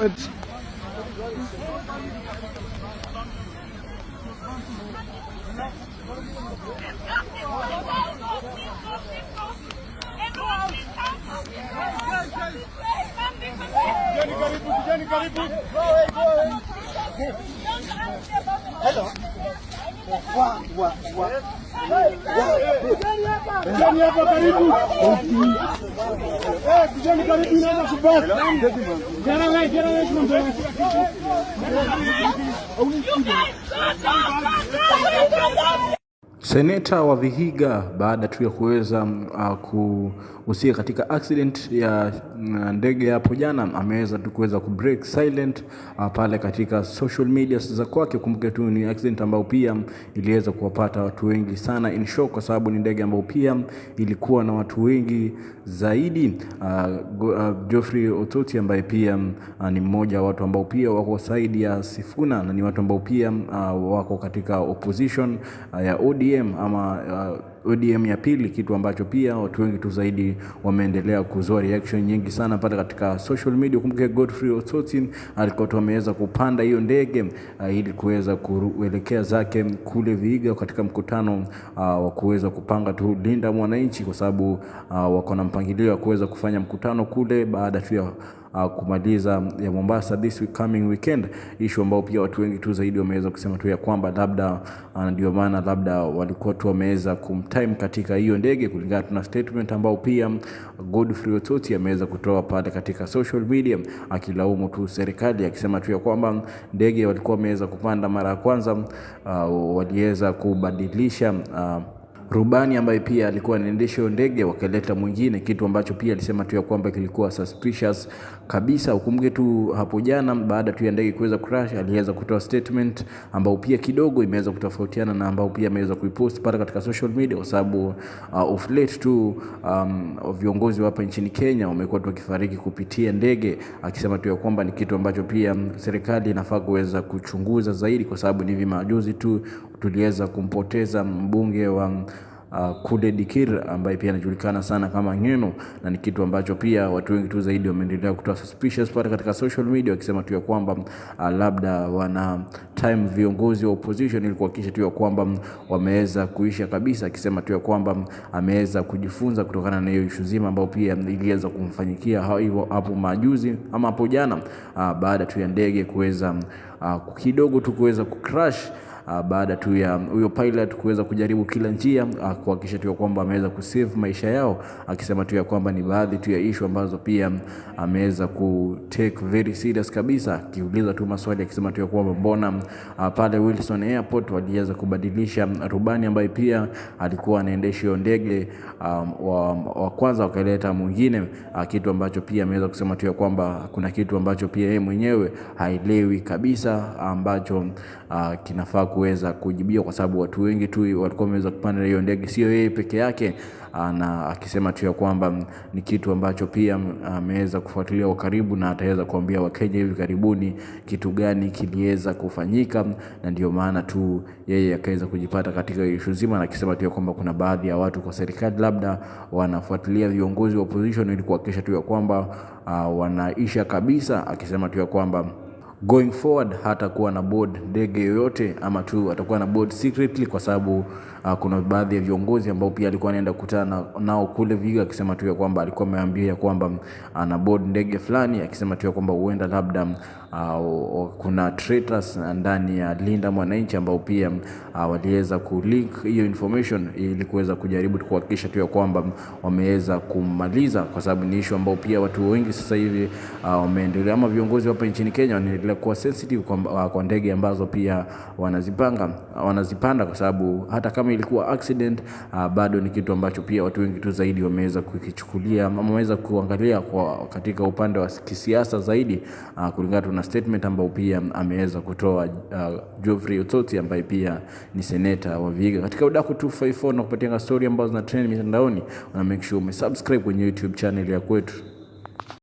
record. Hello. Seneta wa Vihiga baada tu ya kuweza kuhusika katika accident ya ndege hapo jana, ameweza tu kuweza kubreak silent pale katika social media za kwake. Kumbuke tu ni accident ambayo pia iliweza kuwapata watu wengi sana in shock, kwa sababu ni ndege ambayo pia ilikuwa na watu wengi zaidi. Geoffrey Ototi ambaye pia ni mmoja wa watu ambao pia wako side ya Sifuna na ni watu ambao pia wako katika opposition ya ODM ama ODM ya pili, kitu ambacho pia watu wengi tu zaidi wameendelea kuzoa reaction nyingi sana pale katika social media. Kumbuke Geoffrey Ototi alikuwa tu ameweza kupanda hiyo ndege ili kuweza kuelekea zake kule Vihiga katika mkutano wa kuweza kupanga tu Linda Mwananchi, kwa sababu wako na mpangilio wa kuweza kufanya mkutano kule baada tu ya kumaliza ya Mombasa this coming weekend, issue ambao pia watu wengi tu zaidi wameweza kusema tu ya kwamba labda ndio maana labda walikuwa tu wameweza kumtime katika hiyo ndege, kulingana na statement ambao pia Geoffrey Ototi ameweza kutoa pale katika social media, akilaumu tu serikali, akisema tu ya kwamba ndege walikuwa wameweza kupanda mara ya kwanza waliweza kubadilisha rubani ambaye pia alikuwa anaendesha ndege, wakaleta mwingine, kitu ambacho pia alisema tu ya kwamba kilikuwa suspicious kabisa. Ukumbuke tu hapo jana baada tu ya ndege kuweza crash, aliweza kutoa statement ambao pia kidogo imeweza kutofautiana na ambao pia ameweza kuipost pale katika social media, kwa sababu of late tu viongozi hapa nchini Kenya wamekuwa tu wakifariki kupitia ndege, akisema tu ya kwamba ni kitu ambacho pia serikali inafaa kuweza kuchunguza zaidi, kwa sababu ni hivi majuzi tu tuliweza kumpoteza mbunge wa kule Dikir ambaye pia anajulikana sana kama Ngeno, na ni kitu ambacho pia watu wengi tu zaidi wameendelea kutoa suspicious pale katika social media, wakisema tu ya kwamba labda wana time viongozi wa opposition ili kuhakikisha tu ya kwamba wameweza kuisha kabisa, akisema tu ya kwamba ameweza kujifunza kutokana na hiyo issue zima ambayo pia iliweza kumfanyikia hivyo hapo majuzi ama hapo jana, baada tu ya ndege kuweza kidogo tu kuweza kucrash, baada tu ya huyo pilot kuweza kujaribu kila njia kuhakikisha tu kwamba ameweza kusave maisha yao, akisema tu ya kwamba ni baadhi tu ya issue ambazo pia ameweza ku take very serious kabisa, akiuliza tu maswali akisema tu ya kwamba mbona pale Wilson Airport waliweza kubadilisha rubani ambaye pia alikuwa anaendesha ndege wa kwanza wakaleta mwingine, kitu ambacho pia ameweza kusema tu ya kwamba kuna kitu ambacho pia yeye mwenyewe haelewi kabisa ambacho kinafaa kuweza kujibiwa, kwa sababu watu wengi tu walikuwa wameweza kupanda hiyo ndege, sio yeye peke yake, na akisema tu ya kwamba ni kitu ambacho pia ameweza kufuatilia kwa karibu na ataweza kuambia Wakenya hivi karibuni kitu gani kiliweza kufanyika, na ndio maana tu yeye akaweza kujipata katika issue zima, na akisema tu ya kwamba kuna baadhi ya watu kwa serikali labda wanafuatilia viongozi wa opposition ili kuhakikisha tu ya kwamba wanaisha kabisa, akisema tu ya kwamba going forward hata kuwa na board ndege yoyote ama tu atakuwa na board secretly, kwa sababu kuna baadhi ya viongozi ambao pia alikuwa anaenda kukutana nao kule Vihiga, akisema tu ya kwamba alikuwa ameambia kwamba ana board ndege fulani, akisema tu ya kwamba huenda labda kuna traitors ndani ya Linda Mwananchi ambao pia waliweza kulink hiyo information ili kuweza kujaribu kuhakikisha tu ya kwamba wameweza kumaliza, kwa sababu ni issue ambao pia watu wengi sasa hivi wameendelea ama viongozi hapa nchini Kenya wanaendelea kuwa sensitive kwa ndege ambazo pia wanazipanda, kwa sababu hata kama ilikuwa accident bado ni kitu ambacho pia watu wengi tu zaidi wameweza kukichukulia ama wameweza kuangalia kwa katika upande wa kisiasa zaidi, kulingana na statement ambao pia ameweza kutoa Geoffrey Ototi ambaye pia ni seneta wa Vihiga. Katika Udaku 254 na kupatia story ambazo zina trend mitandaoni, na make sure umesubscribe kwenye YouTube channel ya kwetu.